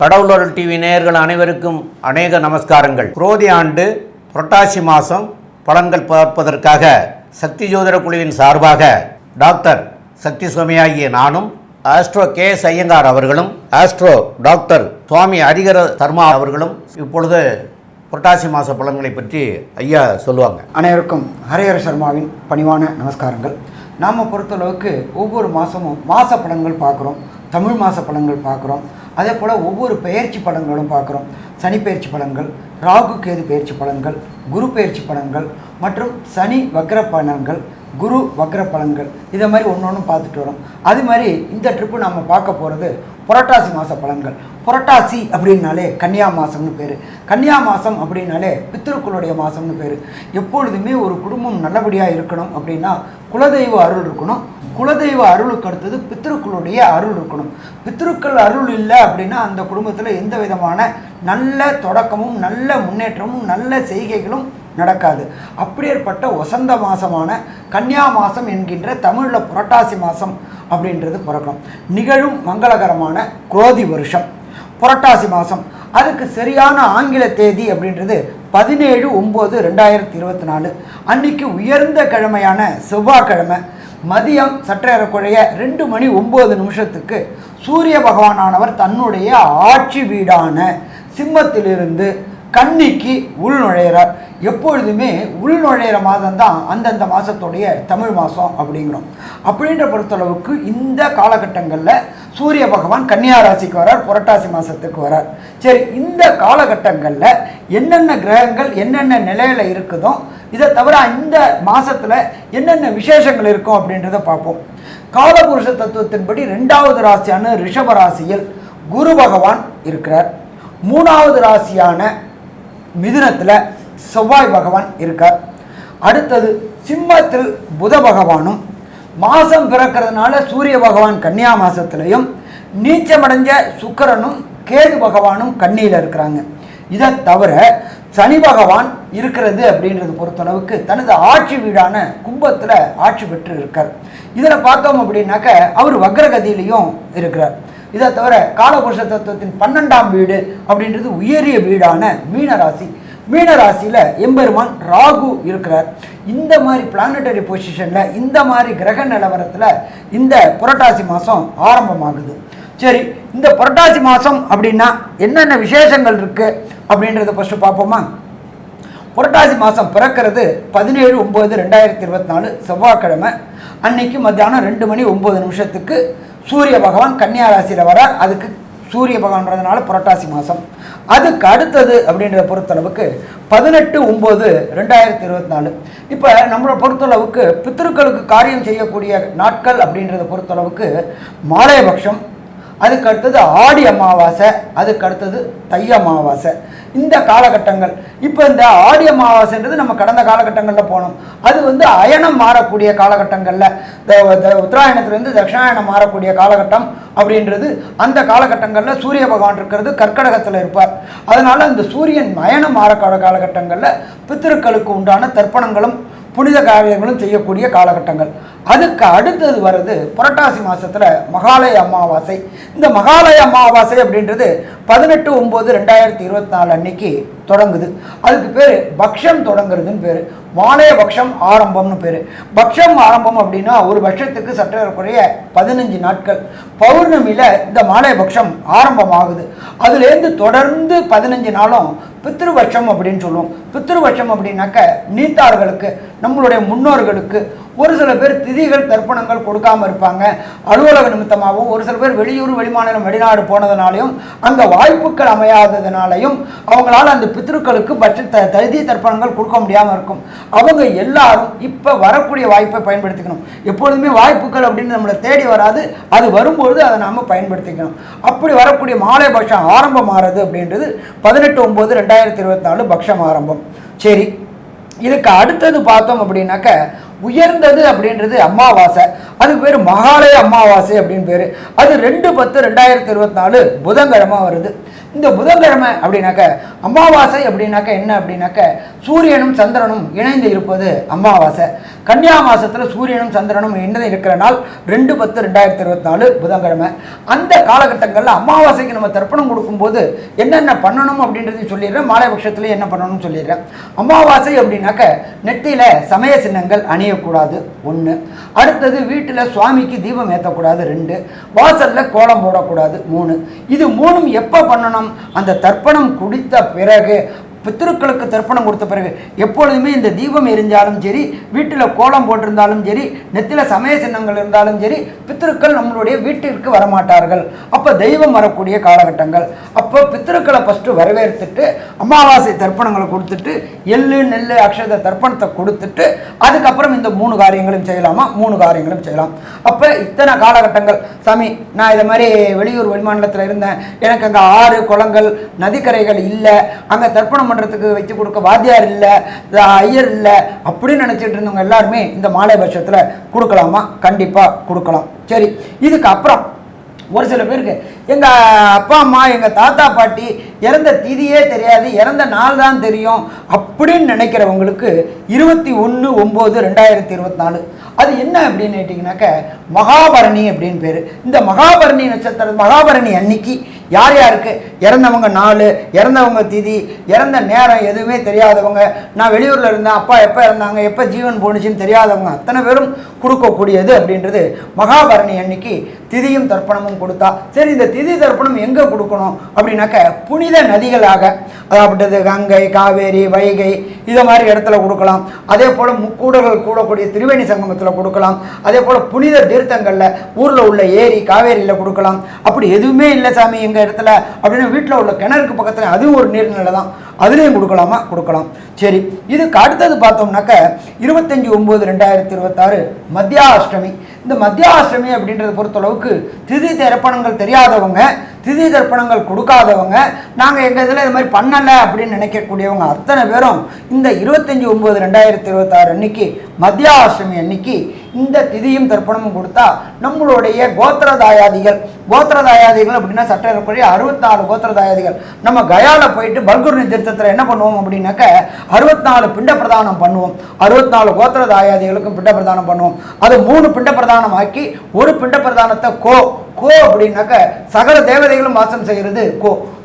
கடவுளர் TV நேயர்கள் அனைவருக்கும் அநேக நமஸ்காரங்கள். குரோதி ஆண்டு புரட்டாசி மாதம் பலன்கள் பார்ப்பதற்காக சக்தி ஜோதிட குழுவின் சார்பாக டாக்டர் சக்தி சுவாமியாகிய நானும், ஆஸ்ட்ரோ கே.எஸ். ஐயங்கார் அவர்களும், ஆஸ்ட்ரோ டாக்டர் சுவாமி ஹரிஹர சர்மா அவர்களும் இப்பொழுது புரட்டாசி மாத பலன்களை பற்றி ஐயா சொல்லுவாங்க. அனைவருக்கும் ஹரிஹர சர்மாவின் பணிவான நமஸ்காரங்கள். நாம் பொறுத்தளவுக்கு ஒவ்வொரு மாதமும் மாத பலன்கள் பார்க்குறோம், தமிழ் மாத பலன்கள் பார்க்குறோம், அதே போல் ஒவ்வொரு பெயர்ச்சி பலன்களும் பார்க்குறோம். சனி பயிற்சி பலன்கள், ராகு கேது பயிற்சி பலன்கள், குரு பயிற்சி பலன்கள் மற்றும் சனி வக்ர பலன்கள், குரு வக்ர பலன்கள், இதை மாதிரி ஒன்று ஒன்று பார்த்துட்டு வரோம். அது மாதிரி இந்த ட்ரிப்பு நம்ம பார்க்க போகிறது புரட்டாசி மாத பலன்கள். புரட்டாசி அப்படின்னாலே கன்னியா மாதம்னு பேர். கன்னியா மாதம் அப்படின்னாலே பித்திருக்களுடைய மாதம்னு பேர். எப்பொழுதுமே ஒரு குடும்பம் நல்லபடியாக இருக்கணும் அப்படின்னா குலதெய்வ அருள் இருக்கணும். குலதெய்வ அருளுக்கு அடுத்தது பித்திருக்களுடைய அருள் இருக்கணும். பித்திருக்கள் அருள் இல்லை அப்படின்னா அந்த குடும்பத்தில் எந்த விதமான நல்ல தொடக்கமும் நல்ல முன்னேற்றமும் நல்ல செய்கைகளும் நடக்காது. அப்படியேற்பட்ட வசந்த மாதமான கன்னியா மாதம் என்கின்ற தமிழில் புரட்டாசி மாதம் அப்படின்றது பிறக்கும். நிகழும் மங்களகரமான குரோதி வருஷம் புரட்டாசி மாதம். அதுக்கு சரியான ஆங்கில தேதி அப்படின்றது 17/9/2024. அன்னைக்கு உயர்ந்த கிழமையான செவ்வாய்க்கிழமை மதியம் சற்றேறக்குறைய 2:09 சூரிய பகவானானவர் தன்னுடைய ஆட்சி வீடான சிம்மத்திலிருந்து கன்னிக்கு உள் நுழையிறார். எப்பொழுதுமே உள் நுழையிற மாதம் தான் அந்தந்த மாதத்துடைய தமிழ் மாதம் அப்படிங்கிறோம். அப்படின்ற பொறுத்தளவுக்கு இந்த காலகட்டங்களில் சூரிய பகவான் கன்னியா ராசிக்கு வரார், புரட்டாசி மாதத்துக்கு வரார். சரி, இந்த காலகட்டங்களில் என்னென்ன கிரகங்கள் என்னென்ன நிலையில் இருக்குதோ, இதை தவிர இந்த மாதத்தில் என்னென்ன விசேஷங்கள் இருக்கும் அப்படின்றத பார்ப்போம். காலபுருஷ தத்துவத்தின்படி 2வது ராசியான ரிஷப ராசியில் குரு பகவான் இருக்கிறார். 3வது ராசியான மிதுனத்தில் செவ்வாய் பகவான் இருக்கார். அடுத்தது சிம்மத்தில் புத பகவானும், மாதம் பிறக்கிறதுனால சூரிய பகவான் கன்னியா மாதத்துலையும், நீச்சமடைஞ்ச சுக்கிரனும் கேது பகவானும் கன்னியில் இருக்கிறாங்க. இதை தவிர சனி பகவான் இருக்கிறது அப்படின்றது பொறுத்தளவுக்கு தனது ஆட்சி வீடான கும்பத்தில் ஆட்சி பெற்று இருக்கார். இதில் பார்த்தோம் அப்படின்னாக்க அவர் வக்ரகதியிலையும் இருக்கிறார். இதை தவிர காலபுருஷ தத்துவத்தின் 12ஆம் வீடு அப்படின்றது உயரிய வீடான மீனராசி. மீனராசியில் எம்பெருமான் ராகு இருக்கிறார். இந்த மாதிரி பிளானட்டரி பொசிஷனில், இந்த மாதிரி கிரக நிலவரத்தில் இந்த புரட்டாசி மாதம் ஆரம்பமாகுது. சரி, இந்த புரட்டாசி மாதம் அப்படின்னா என்னென்ன விசேஷங்கள் இருக்குது அப்படின்றத ஃபஸ்ட்டு பார்ப்போமா. புரட்டாசி மாதம் பிறக்கிறது 17/9/2024 செவ்வாய்க்கிழமை. அன்னைக்கு மத்தியானம் 2:09 சூரிய பகவான் கன்னியா ராசியில் வரார். அதுக்கு சூரிய பகவான்றதுனால புரட்டாசி மாதம். அதுக்கு அடுத்தது அப்படின்றத பொறுத்தளவுக்கு 18/9/2024. இப்போ நம்மளை பொறுத்தளவுக்கு பித்திருக்களுக்கு காரியம் செய்யக்கூடிய நாட்கள் அப்படின்றத பொறுத்தளவுக்கு மாலையபக்ஷம், அதுக்கு அடுத்தது ஆடி அமாவாசை, அதுக்கு அடுத்தது தை அமாவாசை. இந்த காலகட்டங்கள். இப்போ இந்த ஆடி அமாவாசைன்றது நம்ம கடந்த காலகட்டங்களில் போனோம். அது அயனம் மாறக்கூடிய காலகட்டங்களில், உத்தராயணத்துலேருந்து தட்சிணாயணம் மாறக்கூடிய காலகட்டம் அப்படின்றது அந்த காலகட்டங்களில் சூரிய பகவான் இருக்கிறது கர்க்கடகத்தில் இருப்பார். அதனால் அந்த சூரியன் அயனம் மாறக்கூடிய காலகட்டங்களில் பித்திருக்களுக்கு உண்டான தர்ப்பணங்களும் புனித காரியங்களும் செய்யக்கூடிய காலகட்டங்கள். அதுக்கு அடுத்தது வருது புரட்டாசி மாதத்தில் மகாலய அமாவாசை. இந்த மகாலய அமாவாசை அப்படின்றது 18/9/2024 அன்னைக்கு தொடங்குது. அதுக்கு பேர் பக்ஷம் தொடங்குறதுன்னு பேர். மாலைய பக்ஷம் ஆரம்பம்னு பேர். பக்ஷம் ஆரம்பம் அப்படின்னா ஒரு பட்சத்துக்கு சற்றேறக்குறைய 15 நாட்கள். பௌர்ணமியில் இந்த மாலைய பக்ஷம் ஆரம்பமாகுது. அதுலேருந்து தொடர்ந்து 15 நாளும் பித்ருபட்சம் அப்படின்னு சொல்லுவோம். பித்ருபட்சம் அப்படின்னாக்க நீத்தார்களுக்கு, நம்மளுடைய முன்னோர்களுக்கு ஒரு சில பேர் திதிகள் தர்ப்பணங்கள் கொடுக்காமல் இருப்பாங்க. அலுவலக நிமித்தமாகவும், ஒரு சில பேர் வெளியூர் வெளிமாநிலம் வெளிநாடு போனதுனாலையும், அந்த வாய்ப்புகள் அமையாததுனாலையும் அவங்களால அந்த பித்ருக்களுக்கு திதி தர்ப்பணங்கள் கொடுக்க முடியாமல் இருக்கும். அவங்க எல்லாரும் இப்போ வரக்கூடிய வாய்ப்பை பயன்படுத்திக்கணும். எப்பொழுதுமே வாய்ப்புகள் அப்படின்னு நம்மளை தேடி வராது, அது வரும்பொழுது அதை நாம் பயன்படுத்திக்கணும். அப்படி வரக்கூடிய மாலை பட்சம் ஆரம்பம் ஆகிறது அப்படின்றது 18/9/2024 பக்ஷம் ஆரம்பம். சரி, இதுக்கு அடுத்தது பார்த்தோம் அப்படின்னாக்க உயர்ந்தது அப்படின்றது அமாவாசை. அதுக்கு பேர் மகாலய அமாவாசை அப்படின்னு பேர். அது 2/10/2024 புதன்கிழமை வருது. இந்த புதன்கிழமை அப்படின்னாக்க அமாவாசை அப்படின்னாக்க என்ன அப்படின்னாக்க சூரியனும் சந்திரனும் இணைந்து இருப்பது அமாவாசை. கன்னியா மாதத்தில் சூரியனும் சந்திரனும் இணைந்து இருக்கிற நாள் 2/10/2024 புதன்கிழமை. அந்த காலகட்டங்களில் அமாவாசைக்கு நம்ம தர்ப்பணம் கொடுக்கும்போது என்னென்ன பண்ணணும் அப்படின்றதையும் சொல்லிடுறேன், மாலைபட்சத்தில் என்ன பண்ணணும்னு சொல்லிடுறேன். அமாவாசை அப்படின்னாக்க நெத்தியில் சமய சின்னங்கள் அணியக்கூடாது 1. அடுத்தது வீட்டில் சுவாமிக்கு தீபம் ஏற்றக்கூடாது 2. வாசலில் கோலம் போடக்கூடாது 3. இது 3ம் எப்போ பண்ணணும்? அந்த தர்ப்பணம் குடித்த பிறகு, பித்திருக்களுக்கு தர்ப்பணம் கொடுத்த பிறகு. எப்பொழுதுமே இந்த தீபம் எரிஞ்சாலும் சரி, வீட்டில் கோலம் போட்டிருந்தாலும் சரி, நெத்தியில் சமய சின்னங்கள் இருந்தாலும் சரி, பித்திருக்கள் நம்மளுடைய வீட்டிற்கு வரமாட்டார்கள். அப்போ தெய்வம் வரக்கூடிய காலகட்டங்கள். அப்போ பித்திருக்களை ஃபஸ்ட்டு வரவேற்றுட்டு அமாவாசை தர்ப்பணங்களை கொடுத்துட்டு எள்ளு நெல் அக்ஷத தர்ப்பணத்தை கொடுத்துட்டு அதுக்கப்புறம் இந்த 3 காரியங்களும் செய்யலாமா? 3 காரியங்களும் செய்யலாம். அப்போ இத்தனை காலகட்டங்கள், சாமி நான் இதை மாதிரி வெளியூர் வெளிமாநிலத்தில் இருந்தேன், எனக்கு அங்கே ஆறு குளங்கள் நதிக்கரைகள் இல்லை, அங்கே தர்ப்பணம் பண்ணுறதுக்கு வச்சு கொடுக்க வாத்தியார் இல்லை, ஐயர் இல்லை அப்படின்னு நினச்சிட்டு இருந்தவங்க எல்லாருமே இந்த மாலை பட்சத்தில் கொடுக்கலாமா? கண்டிப்பாக கொடுக்கலாம். சரி, இதுக்கு அப்புறம் ஒரு சில பேருக்கு எங்கள் அப்பா அம்மா எங்கள் தாத்தா பாட்டி இறந்த திதியே தெரியாது, இறந்த நாள் தான் தெரியும் அப்படின்னு நினைக்கிறவங்களுக்கு 21/9/2024 அது என்ன அப்படின்னு கேட்டிங்கனாக்க மகாபரணி அப்படின்னு பேர். இந்த மகாபரணி நட்சத்திரம், மகாபரணி அன்னைக்கு யார் யாருக்கு இறந்தவங்க நாள், இறந்தவங்க திதி, இறந்த நேரம் எதுவுமே தெரியாதவங்க, நான் வெளியூரில் இருந்தேன், அப்பா எப்போ இறந்தாங்க, எப்போ ஜீவன் போணுச்சுன்னு தெரியாதவங்க அத்தனை பேரும் கொடுக்கக்கூடியது அப்படின்றது மகாபரணி அன்னைக்கு திதியும் தர்ப்பணமும் கொடுத்தா. சரி, இந்த திதி தர்ப்பணம் எங்கே கொடுக்கணும் அப்படின்னாக்க புனித நதிகளாக, அதாவது கங்கை, காவேரி, வைகை இதை மாதிரி இடத்துல கொடுக்கலாம். அதே போல் முக்கூடர்கள் கூடக்கூடிய திரிவேணி சங்கமத்தில் கொடுக்கலாம். அதே போல் புனித தீர்த்தங்களில் ஊரில் உள்ள ஏரி காவேரியில் கொடுக்கலாம். அப்படி எதுவுமே இல்லை சாமி எங்கள் இடத்துல அப்படின்னு வீட்டில் உள்ள கிணறுக்கு பக்கத்தில் அதுவும் ஒரு நீர்நிலை தான், அதுலேயும் கொடுக்கலாமா? கொடுக்கலாம். சரி, இதுக்கு அடுத்தது பார்த்தோம்னாக்க 25/9/2026 மத்தியாஷ்டமி. இந்த மத்தியாஷ்டமி அப்படின்றத பொறுத்தளவுக்கு திதி தர்ப்பணங்கள் தெரியாதவங்க, திதி தர்ப்பணங்கள் கொடுக்காதவங்க, நாங்கள் எங்கள் இதில் இது மாதிரி பண்ணலை அப்படின்னு நினைக்கக்கூடியவங்க அத்தனை பேரும் இந்த 25/9/2026 அன்னைக்கு மத்தியாஷ்டமி அன்னைக்கு இந்த திதியும் தர்ப்பணமும் கொடுத்தா நம்மளுடைய கோத்திரதாயாதிகள் அப்படின்னா சட்டப்படி 64 கோத்திரதாயாதிகள் நம்ம கயாவில் போயிட்டு பல்குர்னி தீர்த்தத்தில் என்ன பண்ணுவோம் அப்படின்னாக்க 64 பிண்ட பிரதானம் பண்ணுவோம். 64 கோத்திரதாயாதிகளுக்கும் பிண்ட பிரதானம் பண்ணுவோம். அது 3 பிண்ட பிரதானம் ஆக்கி ஒரு பிண்ட பிரதானத்தை கோ அப்படின்னாக்க சகல தேவதைகளும் வாசம் செய்கிறது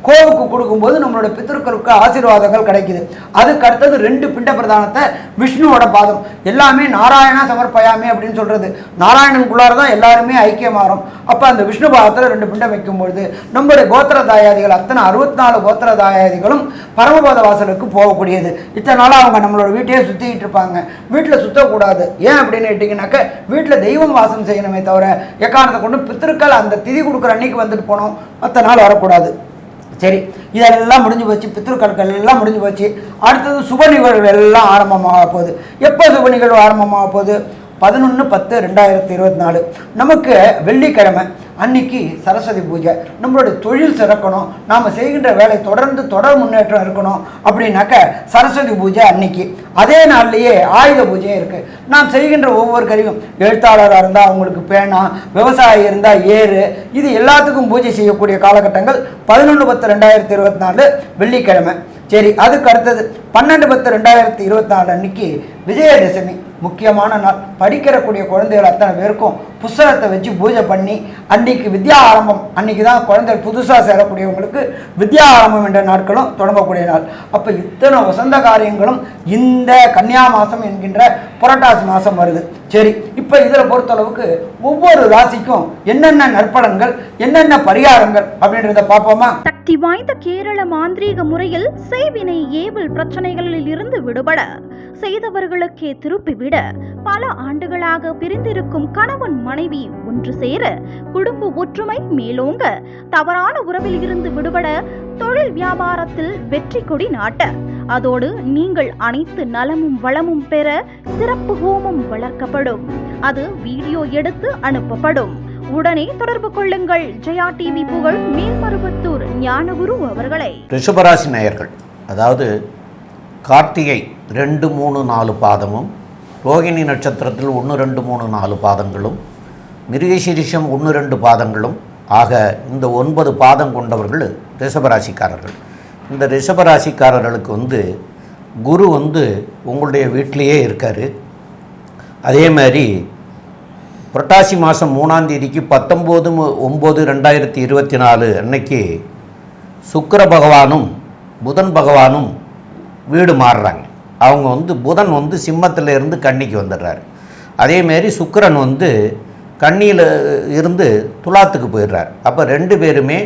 கோவுக்கு கொடுக்கும்போது நம்மளோட பித்திருக்களுக்கு ஆசீர்வாதங்கள் கிடைக்குது. அதுக்கு அடுத்தது 2 பிண்ட பிரதானத்தை விஷ்ணுவோட பாதம், எல்லாமே நாராயணா சமர்ப்பயாமே அப்படின்னு சொல்றது, நாராயணனுக்குள்ளார தான் எல்லாருமே ஐக்கியமாறும். அப்போ அந்த விஷ்ணு பாதத்தில் 2 பிண்டம் வைக்கும்பொழுது நம்மளுடைய கோத்திரதாயாதிகள் அத்தனை 64 கோத்திரதாயாதிகளும் பரமபத வாசலுக்கு போகக்கூடியது. இத்தனை நாளாக அவங்க நம்மளோட வீட்டையே சுற்றிக்கிட்டு இருப்பாங்க. வீட்டில் சுற்றக்கூடாது. ஏன் அப்படின்னு கேட்டிங்கனாக்க வீட்டில் தெய்வம் வாசம் செய்யணுமே தவிர எக்காரணத்தை கொண்டு பித்திருக்கள் அந்த திதி கொடுக்குற அன்னைக்கு வந்துட்டு போனோம், மற்ற நாள் வரக்கூடாது. சரி, இதெல்லாம் முடிஞ்சு போச்சு, பித்திருக்கள் எல்லாம் முடிஞ்சு போச்சு. அடுத்தது சுப நிகழ்வு எல்லாம் ஆரம்பமாக போகுது. எப்போ சுப நிகழ்வு ஆரம்பமாக போகுது? 11/10/2024 நமக்கு வெள்ளிக்கிழமை அன்னைக்கு சரஸ்வதி பூஜை. நம்மளுடைய தொழில் சிறக்கணும், நாம் செய்கின்ற வேலை தொடர் முன்னேற்றம் இருக்கணும் அப்படின்னாக்க சரஸ்வதி பூஜை அன்னைக்கு. அதே நாள்லேயே ஆயுத பூஜையும் இருக்குது. நாம் செய்கின்ற ஒவ்வொரு கருவியும், எழுத்தாளராக இருந்தால் அவங்களுக்கு பேனா, விவசாயி இருந்தால் ஏறு, இது எல்லாத்துக்கும் பூஜை செய்யக்கூடிய காலகட்டங்கள் 11/10/2024 வெள்ளிக்கிழமை. சரி, அதுக்கு அடுத்தது 12/10/2024 அன்னைக்கு விஜயதசமி, முக்கியமான நாள். படிக்கிறக்கூடிய குழந்தைகள் அத்தனை பேருக்கும் புஸ்தகத்தை வச்சு பூஜை பண்ணி அன்றைக்கி வித்யா ஆரம்பம், அன்றைக்கி தான் குழந்தைகள் புதுசாக சேரக்கூடியவங்களுக்கு வித்யா ஆரம்பம் என்ற நாட்களும் தொடங்கக்கூடிய நாள். அப்போ இத்தனை வசந்த காரியங்களும் இந்த கன்னியா மாதம் என்கின்ற புரட்டாசி மாதம் வருது. சரி, இப்போ இதில் பொறுத்தளவுக்கு ஒவ்வொரு ராசிக்கும் என்னென்ன நற்பலன்கள், என்னென்ன பரிகாரங்கள் அப்படின்றத பார்ப்போமா? சக்தி வாய்ந்த கேரள மாந்திரீக முறையில் செய்வினை ஏவல் பிரச்சனைகளில் இருந்து விடுபட, செய்தவர்களுக்கே திருப்பிவிட, பல ஆண்டுகளாக பிரிந்திருக்கும் கணவன் மனைவி ஒன்று சேர, குடும்ப ஒற்றுமை மேலோங்க, தவறான உறவில் இருந்து விடுபட, தொழில் வியாபாரத்தில் வெற்றி கொடி நாட்ட, அதோடு நீங்கள் அனைத்து நலமும் வளமும் பெற சிறப்பு ஹோமம் வளர்க்கப்படும். அது வீடியோ எடுத்து அனுப்பப்படும். உடனே தொடர்பு கொள்ளுங்கள். ஜெயா டிவி புகழ் மேல்மருவத்தூர் ஞானகுரு அவர்களை. ரிஷபராசி நேயர்கள், அதாவது கார்த்திகை 2, 3, 4 பாதமும், ரோகிணி நட்சத்திரத்தில் 1, 2, 3, 4 பாதங்களும், மிருகசீரிஷம் 1, 2 பாதங்களும் ஆக இந்த 9 பாதம் கொண்டவர்கள் ரிஷபராசிக்காரர்கள். இந்த ரிஷபராசிக்காரர்களுக்கு குரு வந்து உங்களுடைய வீட்டிலையே இருக்கார். அதே மாதிரி புரட்டாசி மாதம் 3ஆம் தேதிக்கு 19/9/2024 அன்னைக்கு சுக்கிர பகவானும் புதன் பகவானும் வீடு மாறுறாங்க. அவங்க வந்து புதன் வந்து சிம்மத்தில் இருந்து கன்னிக்கு வந்துடுறாரு. அதேமாரி சுக்கிரன் வந்து கன்னியில் இருந்து துலாத்துக்கு போயிடுறார். அப்போ 2 பேருமே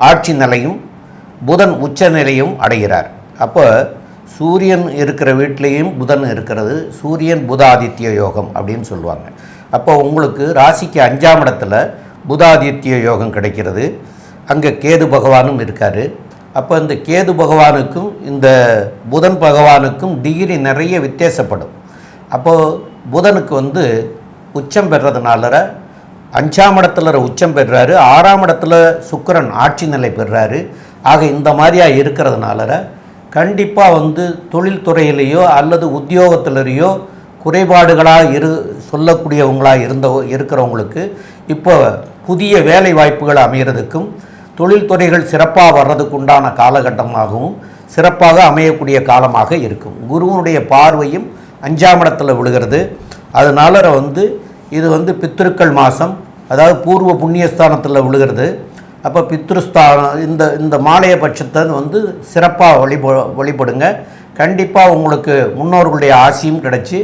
ஆட்சி நிலையும் புதன் உச்ச நிலையும் அடைகிறார். அப்போ சூரியன் இருக்கிற வீட்லேயும் புதன் இருக்கிறது சூரியன் புதாதித்ய யோகம் அப்படின்னு சொல்லுவாங்க. அப்போ உங்களுக்கு ராசிக்கு 5ஆம் இடத்துல புதாதித்ய யோகம் கிடைக்கிறது. அங்கே கேது பகவானும் இருக்கார். அப்போ இந்த கேது பகவானுக்கும் இந்த புதன் பகவானுக்கும் டிகிரி நிறைய வித்தியாசப்படும். அப்போது புதனுக்கு வந்து உச்சம் பெறுறதுனால 5ஆம் இடத்துல உச்சம் பெறுறாரு, 6ஆம் இடத்துல சுக்கிரன் ஆட்சி நிலை பெறுறாரு. ஆக இந்த மாதிரியாக இருக்கிறதுனால கண்டிப்பாக வந்து தொழில்துறையிலேயோ அல்லது உத்தியோகத்திலேயோ குறைபாடுகளாக சொல்லக்கூடியவங்களாக இருக்கிறவங்களுக்கு இப்போ புதிய வேலை வாய்ப்புகள் அமைகிறதுக்கும் தொழில்துறைகள் சிறப்பாக வர்றதுக்கு உண்டான காலகட்டமாகவும் சிறப்பாக அமையக்கூடிய காலமாக இருக்கும். குருவனுடைய பார்வையும் 5ஆம் இடத்துல விழுகிறது. அதனால வந்து இது வந்து பித்ருக்கள் மாதம், அதாவது பூர்வ புண்ணியஸ்தானத்தில் விழுகிறது. அப்போ பித்ருஸ்தானம் இந்த மாலைய பட்சத்தை வந்து சிறப்பாக வழிபடுங்க. கண்டிப்பாக உங்களுக்கு முன்னோர்களுடைய ஆசியும் கிடைச்சி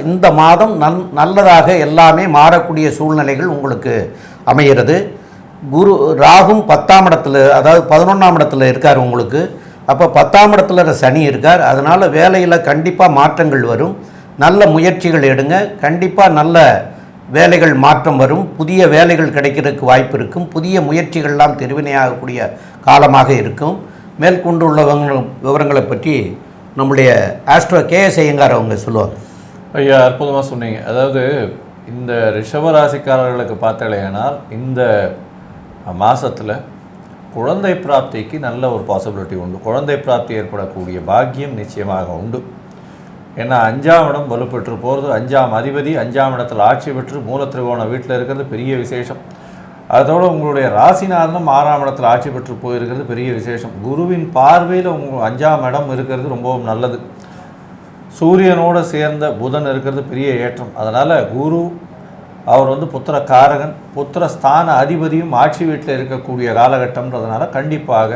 இந்த மாதம் நல்லதாக எல்லாமே மாறக்கூடிய சூழ்நிலைகள் உங்களுக்கு அமைகிறது. ராகும் 10ஆம் இடத்துல, அதாவது 11ஆம் இடத்துல இருக்கார் உங்களுக்கு. அப்போ 10ஆம் இடத்துல சனி இருக்கார். அதனால் வேலையில் கண்டிப்பாக மாற்றங்கள் வரும். நல்ல முயற்சிகள் எடுங்க, கண்டிப்பாக நல்ல வேலைகள் மாற்றம் வரும். புதிய வேலைகள் கிடைக்கிறதுக்கு வாய்ப்பு இருக்கும். புதிய முயற்சிகள்லாம் திருவினையாகக்கூடிய காலமாக இருக்கும். மேற்கொண்டுள்ள விவரங்களை பற்றி நம்முடைய ஆஸ்ட்ரோ கேஎஸ் ஐயங்கார் அவங்க சொல்லுவாங்க. ஐயா, அற்புதமாக சொன்னீங்க. அதாவது இந்த ரிஷபராசிக்காரர்களுக்கு பார்த்தாலேனால் இந்த மாதத்தில் குழந்தை பிராப்திக்கு நல்ல ஒரு பாசிபிலிட்டி உண்டு. குழந்தை பிராப்தி ஏற்படக்கூடிய பாக்கியம் நிச்சயமாக உண்டு. ஏன்னா 5ஆம் இடம் வலுப்பெற்று போகிறது. 5ஆம் அதிபதி 5ஆம் இடத்தில் ஆட்சி பெற்று மூலத்திரிகோண வீட்டில் இருக்கிறது பெரிய விசேஷம். அதோடு உங்களுடைய ராசிநாதனும் 6ஆம் இடத்தில் ஆட்சி பெற்று போயிருக்கிறது பெரிய விசேஷம். குருவின் பார்வையில் 5ஆம் இடம் இருக்கிறது ரொம்பவும் நல்லது. சூரியனோடு சேர்ந்த புதன் இருக்கிறது பெரிய ஏற்றம். அதனால் குரு அவர் வந்து புத்திர காரகன், புத்திர ஸ்தான அதிபதியும் ஆட்சி வீட்டில் இருக்கக்கூடிய காலகட்டம்ன்றதுனால கண்டிப்பாக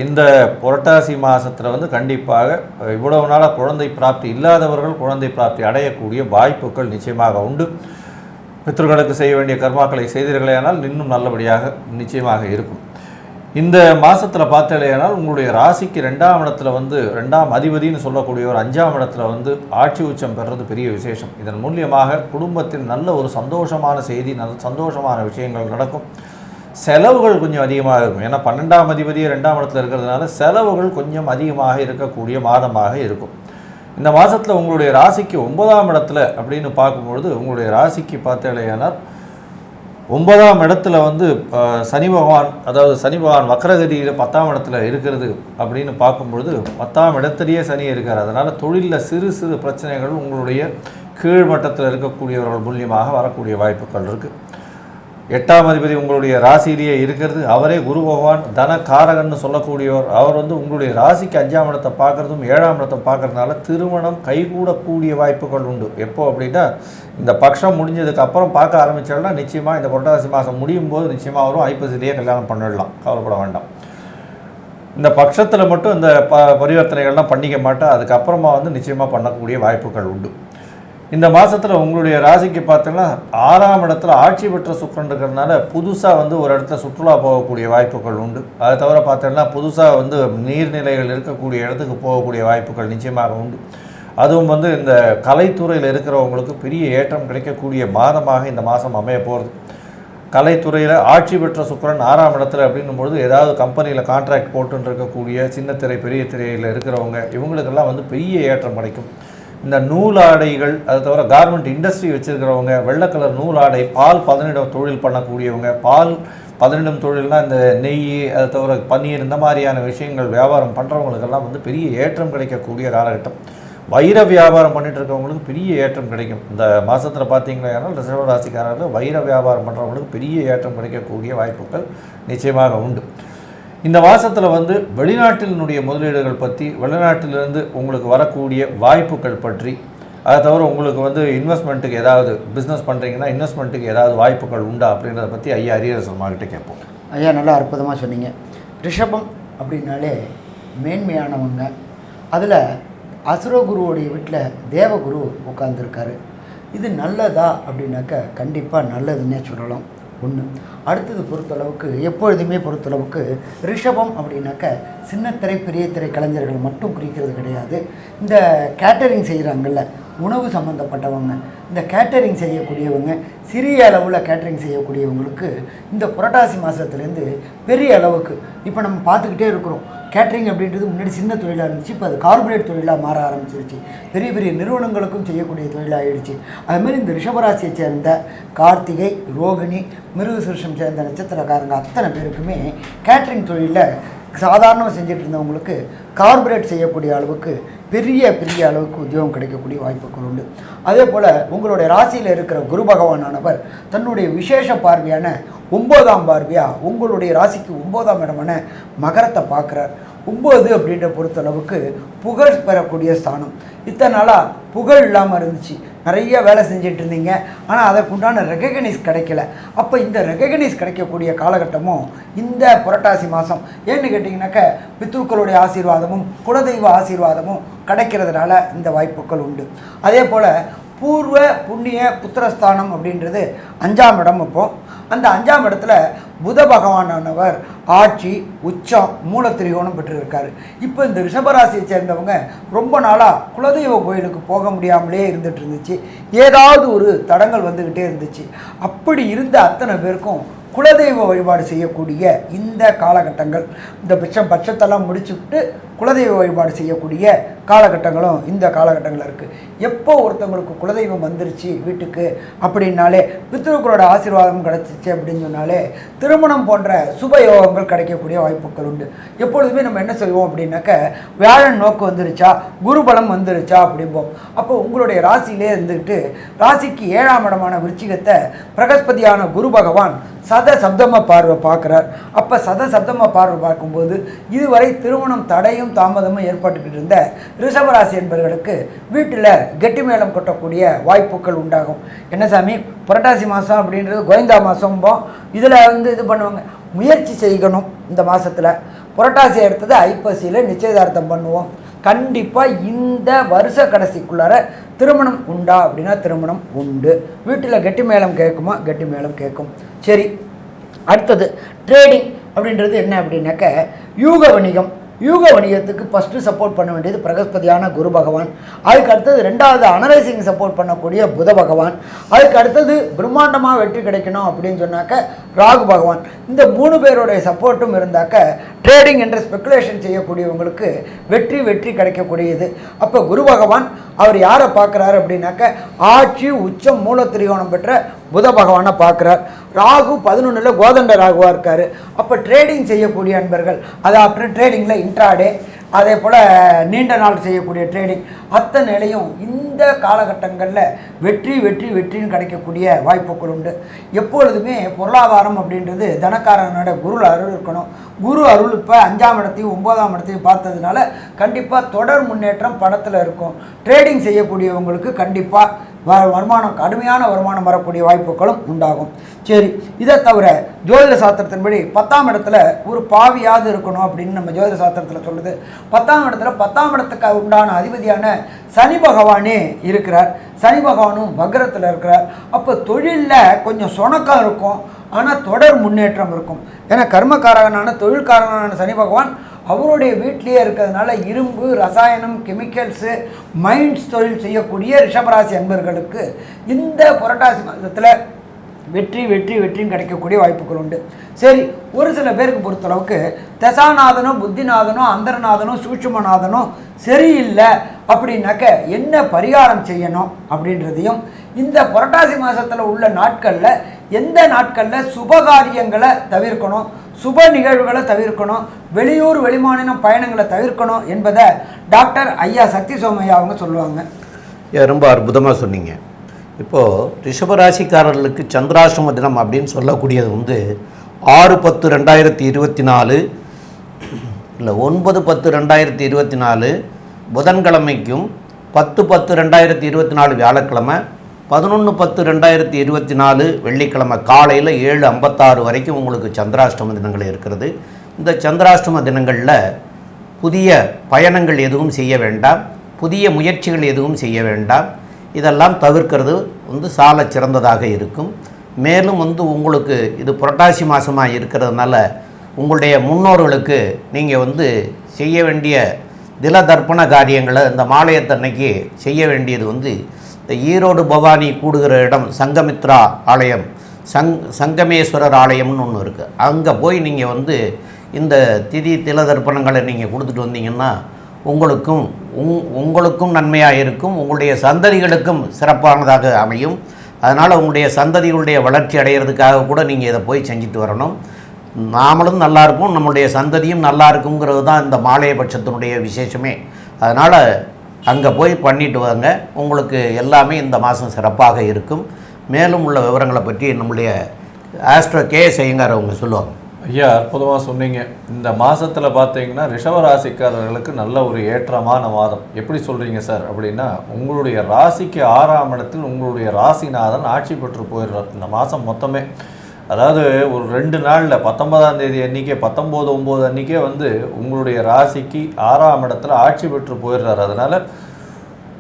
இந்த புரட்டாசி மாதத்தில் வந்து கண்டிப்பாக இவ்வளவு நாளாக குழந்தை பிராப்தி இல்லாதவர்கள் குழந்தை பிராப்தி அடையக்கூடிய வாய்ப்புகள் நிச்சயமாக உண்டு. பித்ருக்களுக்கு செய்ய வேண்டிய கர்மாக்களை செய்தீர்களேயானால் இன்னும் நல்லபடியாக நிச்சயமாக இருக்கும். இந்த மாதத்தில் பார்த்தாலேயானால் உங்களுடைய ராசிக்கு 2ஆம் இடத்துல வந்து 2ஆம் அதிபதினு சொல்லக்கூடிய ஒரு 5ஆம் இடத்துல வந்து ஆட்சி உச்சம் பெறுறது பெரிய விசேஷம். இதன் மூலியமாக குடும்பத்தில் நல்ல ஒரு சந்தோஷமான செய்தி, நல்ல சந்தோஷமான விஷயங்கள் நடக்கும். செலவுகள் கொஞ்சம் அதிகமாக இருக்கும். ஏன்னா 12ஆம் அதிபதி 2ஆம் இடத்துல இருக்கிறதுனால செலவுகள் கொஞ்சம் அதிகமாக இருக்கக்கூடிய மாதமாக இருக்கும். இந்த மாதத்தில் உங்களுடைய ராசிக்கு 9ஆம் இடத்துல அப்படின்னு பார்க்கும்பொழுது உங்களுடைய ராசிக்கு பார்த்தாலேயானால் 9ஆம் இடத்துல வந்து சனி பகவான், அதாவது சனி பகவான் வக்ரகதியில் 10ஆம் இடத்துல இருக்கிறது அப்படின்னு பார்க்கும்பொழுது 10ஆம் இடத்துலையே சனி இருக்கார். அதனால் தொழிலில் சிறு சிறு பிரச்சனைகள் உங்களுடைய கீழ்மட்டத்தில் இருக்கக்கூடியவர்கள் மூலியமாக வரக்கூடிய வாய்ப்புகள் இருக்குது. 8ஆம் அதிபதி உங்களுடைய ராசியிலேயே இருக்கிறது. அவரே குரு பகவான் தன காரகன்னு சொல்லக்கூடியவர். அவர் வந்து உங்களுடைய ராசிக்கு 5ஆம் இடத்தை பார்க்குறதும் 7ஆம் இடத்தை பார்க்குறதுனால திருமணம் கைகூடக்கூடிய வாய்ப்புகள் உண்டு. எப்போ அப்படின்னா இந்த பட்சம் முடிஞ்சதுக்கு அப்புறம் பார்க்க ஆரம்பித்தோம்னா நிச்சயமாக இந்த புரட்டாசி மாதம் முடியும் போது நிச்சயமாக வரும். ஐப்பசிலேயே கல்யாணம் பண்ணிடலாம், கவலைப்பட வேண்டாம். இந்த பட்சத்தில் மட்டும் இந்த பரிவர்த்தனைகள்லாம் பண்ணிக்க மாட்டேன். அதுக்கப்புறமா வந்து நிச்சயமாக பண்ணக்கூடிய வாய்ப்புகள் உண்டு. இந்த மாதத்தில் உங்களுடைய ராசிக்கு பார்த்தீங்கன்னா 6ஆம் இடத்துல ஆட்சி பெற்ற சுக்கிரன் இருக்கிறதுனால புதுசாக வந்து ஒரு இடத்துல சுற்றுலா போகக்கூடிய வாய்ப்புகள் உண்டு. அதை தவிர பார்த்தீங்கன்னா புதுசாக வந்து நீர்நிலைகள் இருக்கக்கூடிய இடத்துக்கு போகக்கூடிய வாய்ப்புகள் நிச்சயமாக உண்டு. அதுவும் வந்து இந்த கலைத்துறையில் இருக்கிறவங்களுக்கு பெரிய ஏற்றம் கிடைக்கக்கூடிய மாதமாக இந்த மாதம் அமைய போகிறது. கலைத்துறையில் ஆட்சி பெற்ற சுக்கிரன் 6ஆம் இடத்துல அப்படின்னும்பொழுது ஏதாவது கம்பெனியில் கான்ட்ராக்ட் போட்டுன்னு இருக்கக்கூடிய சின்ன திரை பெரிய திரையில் இருக்கிறவங்க இவங்களுக்கெல்லாம் வந்து பெரிய ஏற்றம் கிடைக்கும். இந்த நூலாடைகள், அதை தவிர கார்மெண்ட் இண்டஸ்ட்ரி வச்சுருக்கிறவங்க, வெள்ளை கலர் நூலாடை, பால் 17 தொழில் பண்ணக்கூடியவங்க, பால் 17 தொழில்னால் இந்த நெய், அதை தவிர பன்னீர், இந்த மாதிரியான விஷயங்கள் வியாபாரம் பண்ணுறவங்களுக்கெல்லாம் வந்து பெரிய ஏற்றம் கிடைக்கக்கூடிய காலகட்டம். வைர வியாபாரம் பண்ணிட்டு இருக்கவங்களுக்கு பெரிய ஏற்றம் கிடைக்கும். இந்த மாதத்தில் பார்த்தீங்கன்னா ரிஷபராசிக்காரர்கள் வைர வியாபாரம் பண்ணுறவங்களுக்கு பெரிய ஏற்றம் கிடைக்கக்கூடிய வாய்ப்புகள் நிச்சயமாக உண்டு. இந்த மாதத்தில் வந்து வெளிநாட்டினுடைய முதலீடுகள் பற்றி, வெளிநாட்டிலிருந்து உங்களுக்கு வரக்கூடிய வாய்ப்புகள் பற்றி, அதை தவிர உங்களுக்கு வந்து இன்வெஸ்ட்மெண்ட்டுக்கு ஏதாவது பிஸ்னஸ் பண்ணுறீங்கன்னா இன்வெஸ்ட்மெண்ட்டுக்கு ஏதாவது வாய்ப்புகள் உண்டா அப்படின்றத பற்றி ஐயா அரியரசன்மார்கிட்ட கேட்போம். ஐயா நல்லா அற்புதமாக சொன்னீங்க. ரிஷபம் அப்படின்னாலே மேன்மையானவங்க. அதில் அசுரகுருவோடைய வீட்டில் தேவகுரு உட்கார்ந்துருக்காரு. இது நல்லதா அப்படின்னாக்கா கண்டிப்பாக நல்லதுன்னே சொல்லலாம். ஒன்று. அடுத்தது பொறுத்தளவுக்கு எப்பொழுதுமே பொறுத்தளவுக்கு ரிஷபம் அப்படின்னாக்க சின்னத்திரை பெரிய திரை கலைஞர்கள் மட்டும் குறிக்கிறது கிடையாது. இந்த கேட்டரிங் செய்கிறாங்கல்ல, உணவு சம்மந்தப்பட்டவங்க, இந்த கேட்டரிங் செய்யக்கூடியவங்க, சிறிய அளவில் கேட்டரிங் செய்யக்கூடியவங்களுக்கு இந்த புரட்டாசி மாதத்துலேருந்து பெரிய அளவுக்கு இப்போ நம்ம பார்த்துக்கிட்டே இருக்கிறோம். கேட்டரிங் அப்படின்றது முன்னாடி சின்ன தொழிலாக இருந்துச்சு, இப்போ அது கார்பரேட் தொழிலாக மாற ஆரம்பிச்சிருச்சு. பெரிய பெரிய நிறுவனங்களுக்கும் செய்யக்கூடிய தொழிலாகிடுச்சு. அதுமாதிரி இந்த ரிஷபராசியை சேர்ந்த கார்த்திகை, ரோகிணி, மிருகசீரிஷம் சேர்ந்த நட்சத்திரக்காரங்க அத்தனை பேருக்குமே கேட்டரிங் தொழிலில் சாதாரணமாக செஞ்சுட்டு இருந்தவங்களுக்கு கார்பரேட் செய்யக்கூடிய அளவுக்கு பெரிய அளவுக்கு உத்தியோகம் கிடைக்கக்கூடிய வாய்ப்புகள் உண்டு. அதே போல் உங்களுடைய ராசியில் இருக்கிற குரு பகவானானவர் தன்னுடைய விசேஷ பார்வையான 9ஆம் பார்வையாக உங்களுடைய ராசிக்கு 9ஆம் இடமான மகரத்தை பார்க்குறார். 9 அப்படின்ற பொறுத்தளவுக்கு புகழ் பெறக்கூடிய ஸ்தானம். இத்தனை நாளாக புகழ் இல்லாமல் இருந்துச்சு, நிறைய வேலை செஞ்சுட்டு இருந்தீங்க, ஆனால் அதற்குண்டான ரெகக்னைஸ் கிடைக்கல. அப்போ இந்த ரெகக்னைஸ் கிடைக்கக்கூடிய காலகட்டமும் இந்த புரட்டாசி மாதம். ஏன்னு கேட்டிங்கனாக்க பித்ருக்களுடைய ஆசீர்வாதமும் குலதெய்வ ஆசீர்வாதமும் கிடைக்கிறதுனால இந்த வாய்ப்புகள் உண்டு. அதே போல் பூர்வ புண்ணிய புத்திரஸ்தானம் அப்படின்றது 5ஆம் இடம். இப்போ அந்த 5ஆம் இடத்துல புத பகவானானவர் ஆட்சி உச்சம் மூலத்திரிகோணம் பெற்றிருக்காரு. இப்போ இந்த ரிஷபராசியை சேர்ந்தவங்க ரொம்ப நாளாக குலதெய்வ கோயிலுக்கு போக முடியாமலே இருந்துகிட்டு இருந்துச்சு. ஏதாவது ஒரு தடங்கள் வந்துக்கிட்டே இருந்துச்சு. அப்படி இருந்த அத்தனை பேருக்கும் குலதெய்வ வழிபாடு செய்யக்கூடிய இந்த காலகட்டங்கள், இந்த பட்சத்தெல்லாம் முடிச்சுவிட்டு குலதெய்வ வழிபாடு செய்யக்கூடிய காலகட்டங்களும் இந்த காலகட்டங்கள் இருக்குது. எப்போ ஒருத்தவங்களுக்கு குலதெய்வம் வந்துருச்சு வீட்டுக்கு அப்படின்னாலே, பித்ருக்களோட ஆசீர்வாதம் கிடச்சிச்சு அப்படின்னு சொன்னாலே திருமணம் போன்ற சுபயோகங்கள் கிடைக்கக்கூடிய வாய்ப்புகள் உண்டு. எப்பொழுதுமே நம்ம என்ன செய்வோம் அப்படின்னாக்க, வியாழன் நோக்கு வந்துருச்சா, குருபலம் வந்துருச்சா அப்படிம்போம். அப்போ உங்களுடைய ராசியிலே இருந்துக்கிட்டு ராசிக்கு 7ஆம் இடமான விருச்சிகத்தை பிரகஸ்பதியான குரு பகவான் சப்தம பார்வை பார்க்குறார். அப்போ சப்தம பார்வை பார்க்கும்போது இதுவரை திருமணம் தடையும் தாமதமும் ஏற்பட்டுக்கிட்டு இருந்த ரிஷபராசி என்பவர்களுக்கு வீட்டில் கெட்டி மேளம் கொட்டக்கூடிய வாய்ப்புகள் உண்டாகும். என்ன சாமி, புரட்டாசி மாதம் அப்படின்றது கோவிந்தா மாதம்போம், இதில் இது பண்ணுவாங்க. முயற்சி செய்யணும். இந்த மாதத்தில் புரட்டாசி எடுத்தது ஐப்பசியில் நிச்சயதார்த்தம் பண்ணுவோம். கண்டிப்பாக இந்த வருஷ கடைசிக்குள்ளார திருமணம் உண்டா அப்படின்னா திருமணம் உண்டு. வீட்டில் கெட்டி மேளம் கேட்குமா, கெட்டி மேளம் கேட்கும். சரி, அடுத்தது ட்ரேடிங் அப்படின்றது என்ன அப்படின்னாக்க யூக வணிகம். யூக வணிகத்துக்கு ஃபஸ்ட்டு சப்போர்ட் பண்ண வேண்டியது பிரகஸ்பதியான குரு பகவான். அதுக்கு அடுத்தது 2வது அனலைசிங் சப்போர்ட் பண்ணக்கூடிய புத பகவான். அதுக்கு அடுத்தது பிரம்மாண்டமாக வெற்றி கிடைக்கணும் அப்படின்னு சொன்னாக்க ராகு பகவான். இந்த 3 பேருடைய சப்போர்ட்டும் இருந்தாக்க ட்ரேடிங் என்ற ஸ்பெக்குலேஷன் செய்யக்கூடியவங்களுக்கு வெற்றி கிடைக்கக்கூடியது. அப்போ குரு பகவான் அவர் யாரை பார்க்குறாரு அப்படின்னாக்க ஆட்சி உச்சம் மூலத்திரிகோணம் பெற்ற புத பகவானை பார்க்குறார். ராகு 11ல் கோதண்ட ராகுவாக இருக்கார். அப்போ ட்ரேடிங் செய்யக்கூடிய அன்பர்கள், அது அப்புறம் ட்ரேடிங்கில் இன்ட்ராடே, அதே போல் நீண்ட நாள் செய்யக்கூடிய ட்ரேடிங் அத்தனை நிலையும் இந்த காலகட்டங்களில் வெற்றின்னு கிடைக்கக்கூடிய வாய்ப்புகள் உண்டு. எப்பொழுதுமே பொருளாதாரம் அப்படின்றது தனக்காரனோட குரு அருள் இருக்கணும். குரு அருள் இப்போ 5ஆம் இடத்தையும் 9ஆம் இடத்தையும் பார்த்ததுனால கண்டிப்பாக தொடர் முன்னேற்றம் பணத்தில் இருக்கும். ட்ரேடிங் செய்யக்கூடியவங்களுக்கு கண்டிப்பாக வருமானம், கடுமையான வருமானம் வரக்கூடிய வாய்ப்புகளும் உண்டாகும். சரி, இதை தவிர ஜோதிட சாஸ்திரத்தின்படி 10ஆம் இடத்துல ஒரு பாவியாவது இருக்கணும் அப்படின்னு நம்ம ஜோதிட சாஸ்திரத்தில் சொல்லுது. 10ஆம் இடத்துல 10ஆம் இடத்துக்கு உண்டான அதிபதியான சனி பகவானே இருக்கிறார். சனி பகவானும் வக்ரத்தில் இருக்கிறார். அப்போ தொழிலில் கொஞ்சம் சொணக்கம் இருக்கும், ஆனால் தொடர் முன்னேற்றம் இருக்கும். ஏன்னா கர்மகாரகனான தொழில்காரகனான சனி பகவான் அவருடைய வீட்டிலேயே இருக்கிறதுனால இரும்பு, ரசாயனம், கெமிக்கல்ஸு, மைண்ட்ஸ் தொழில் செய்யக்கூடிய ரிஷபராசி அன்பர்களுக்கு இந்த புரட்டாசி மாதத்தில் வெற்றியும் கிடைக்கக்கூடிய வாய்ப்புகள் உண்டு. சரி, ஒரு சில பேருக்கு பொறுத்தளவுக்கு தசாநாதனோ புத்திநாதனோ அந்தரநாதனோ சூட்சுமநாதனோ சரியில்லை அப்படின்னாக்க என்ன பரிகாரம் செய்யணும் அப்படின்றதையும், இந்த புரட்டாசி மாதத்தில் உள்ள நாட்களில் எந்த நாட்களில் சுபகாரியங்களை தவிர்க்கணும், சுப நிகழ்வுகளை தவிர்க்கணும், வெளியூர் வெளிமாநிலம் பயணங்களை தவிர்க்கணும் என்பதை டாக்டர் ஐயா சக்தி சோமையா அவங்க சொல்லுவாங்க. ரொம்ப அற்புதமாக சொன்னீங்க. இப்போது ரிஷபராசிக்காரர்களுக்கு சந்திராஷ்டம தினம் அப்படின்னு சொல்லக்கூடியது 6/10/2024 இல்லை 9/10/2024 புதன்கிழமைக்கும் 10/10/2024 வியாழக்கிழமை 11/10/2024 வெள்ளிக்கிழமை காலையில் 7:56 வரைக்கும் உங்களுக்கு சந்திராஷ்டம தினங்கள் இருக்கிறது. இந்த சந்திராஷ்டம தினங்களில் புதிய பயணங்கள் எதுவும் செய்ய வேண்டாம், புதிய முயற்சிகள் எதுவும் செய்ய வேண்டாம். இதெல்லாம் தவிர்க்கிறது சால சிறந்ததாக இருக்கும். மேலும் உங்களுக்கு இது புரட்டாசி மாதமாக இருக்கிறதுனால உங்களுடைய முன்னோர்களுக்கு நீங்கள் செய்ய வேண்டிய தில தர்ப்பண காரியங்களை இந்த மாலையத்தன்னைக்கு செய்ய வேண்டியது இந்த ஈரோடு பவானி கூடுகிற இடம் சங்கமித்ரா ஆலயம், சங்கமேஸ்வரர் ஆலயம்னு ஒன்று இருக்குது. அங்கே போய் நீங்கள் இந்த திதி தில தர்ப்பணங்களை நீங்கள் கொடுத்துட்டு வந்தீங்கன்னா உங்களுக்கும் நன்மையாக இருக்கும், உங்களுடைய சந்ததிகளுக்கும் சிறப்பானதாக அமையும். அதனால் உங்களுடைய சந்ததிகளுடைய வளர்ச்சி அடைகிறதுக்காக கூட நீங்கள் இதை போய் செஞ்சுட்டு வரணும். நாமளும் நல்லாயிருக்கும், நம்மளுடைய சந்ததியும் நல்லா இருக்குங்கிறது தான் இந்த மாலையபட்சத்தினுடைய விசேஷமே. அதனால் அங்கே போய் பண்ணிட்டு வாங்க, உங்களுக்கு எல்லாமே இந்த மாதம் சிறப்பாக இருக்கும். மேலும் உள்ள விவரங்களை பற்றி நம்முடைய ஆஸ்ட்ரோ கேஎஸ் ஐயங்கார் அவங்க சொல்லுவாங்க. ஐயா, அற்புதமாக சொன்னீங்க. இந்த மாதத்தில் பார்த்தீங்கன்னா ரிஷவராசிக்காரர்களுக்கு நல்ல ஒரு ஏற்றமான மாதம். எப்படி சொல்கிறீங்க சார் அப்படின்னா, உங்களுடைய ராசிக்கு 6ஆம் இடத்தில் உங்களுடைய ராசிநாதன் ஆட்சி பெற்று போயிடுறார் இந்த மாதம் மொத்தமே. அதாவது ஒரு 2 நாளில் 19ஆம் தேதி அன்றைக்கே 19/9 அன்றைக்கே உங்களுடைய ராசிக்கு 6ஆம் இடத்துல ஆட்சி பெற்று போயிடுறார். அதனால்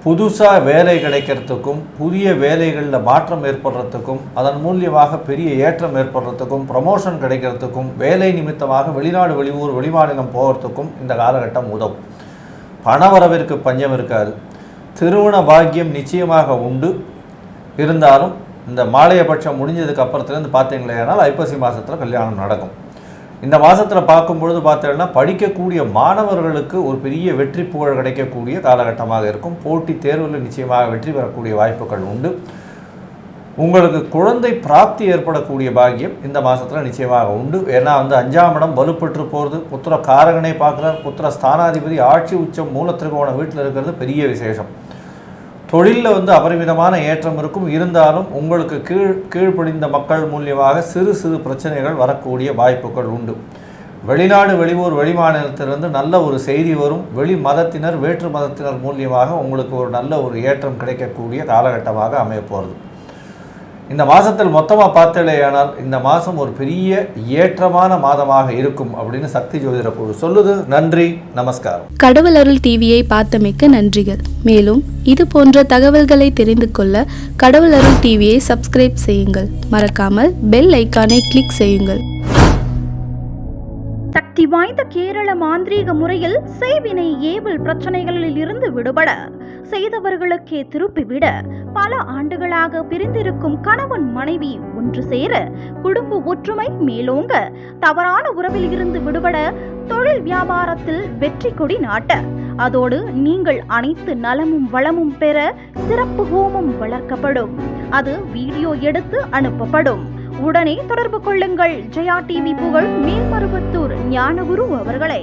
புதுசாக வேலை கிடைக்கிறதுக்கும், புதிய வேலைகளில் மாற்றம் ஏற்படுறதுக்கும், அதன் மூலியமாக பெரிய ஏற்றம் ஏற்படுறதுக்கும், ப்ரமோஷன் கிடைக்கிறதுக்கும், வேலை நிமித்தமாக வெளிநாடு வெளியூர் வெளிமாநிலம் போகிறதுக்கும் இந்த காலகட்டம் உதவும். பணவரவிற்கு பஞ்சம் இருக்காது. திருமண பாக்கியம் நிச்சயமாக உண்டு. இருந்தாலும் இந்த மாலையபட்சம் முடிஞ்சதுக்கு அப்புறத்துலேருந்து பார்த்தீங்களே ஆனால் ஐப்பசி மாதத்தில் கல்யாணம் நடக்கும். இந்த மாதத்தில் பார்க்கும்பொழுது பார்த்தீங்கன்னா படிக்கக்கூடிய மாணவர்களுக்கு ஒரு பெரிய வெற்றி புகழ் கிடைக்கக்கூடிய காலகட்டமாக இருக்கும். போட்டித் தேர்வில் நிச்சயமாக வெற்றி பெறக்கூடிய வாய்ப்புகள் உண்டு. உங்களுக்கு குழந்தை பிராப்தி ஏற்படக்கூடிய பாக்கியம் இந்த மாதத்தில் நிச்சயமாக உண்டு. ஏன்னா 5ஆம் இடம் வலுப்பெற்று போகிறது, புத்திர காரகனை பார்க்குறார், புத்திர ஸ்தானாதிபதி ஆட்சி உச்சம் மூலத்திற்கோண வீட்டில் இருக்கிறது பெரிய விசேஷம். தொழிலில் அபரிமிதமான ஏற்றம் இருக்கும். இருந்தாலும் உங்களுக்கு கீழ்ப்படிந்த மக்கள் மூலியமாக சிறு சிறு பிரச்சனைகள் வரக்கூடிய வாய்ப்புகள் உண்டு. வெளிநாடு வெளியூர் வெளிமாநிலத்திலிருந்து நல்ல ஒரு செய்தி வரும். வெளி மதத்தினர் வேற்று மதத்தினர் மூலியமாக உங்களுக்கு ஒரு நல்ல ஒரு ஏற்றம் கிடைக்கக்கூடிய காலகட்டமாக அமைய போகிறது. இந்த மாதத்தில் மொத்தமாக பார்த்தேனால் இந்த மாதம் ஒரு பெரிய ஏற்றமான மாதமாக இருக்கும் அப்படின்னு சக்தி ஜோதிட குழு சொல்லுது. நன்றி, நமஸ்காரம். கடவுள் அருள் டிவியை பார்த்தமைக்க நன்றிகள். மேலும் இது போன்ற தகவல்களை தெரிந்து கொள்ள கடவுள் அருள் டிவியை சப்ஸ்கிரைப் செய்யுங்கள். மறக்காமல் பெல் ஐக்கானை கிளிக் செய்யுங்கள். சக்தி வாய்ந்த கேரள மாந்திரீக முறையில் செய்வினை ஏவல் பிரச்சனைகளில் இருந்து விடுபட, செய்தவர்களுக்கே திருப்பிவிட, பல ஆண்டுகளாக பிரிந்திருக்கும் கணவன் மனைவி ஒன்று சேர, குடும்ப ஒற்றுமை மேலோங்க, தவறான உறவில் இருந்து விடுபட, தொழில் வியாபாரத்தில் வெற்றி கொடி நாட்ட, அதோடு நீங்கள் அனைத்து நலமும் வளமும் பெற சிறப்பு ஹோமம் வளர்க்கப்படும். அது வீடியோ எடுத்து அனுப்பப்படும். உடனே தொடர்பு கொள்ளுங்கள் ஜெயா டிவி புகழ் மேல்மருவத்தூர் ஞானகுரு அவர்களை.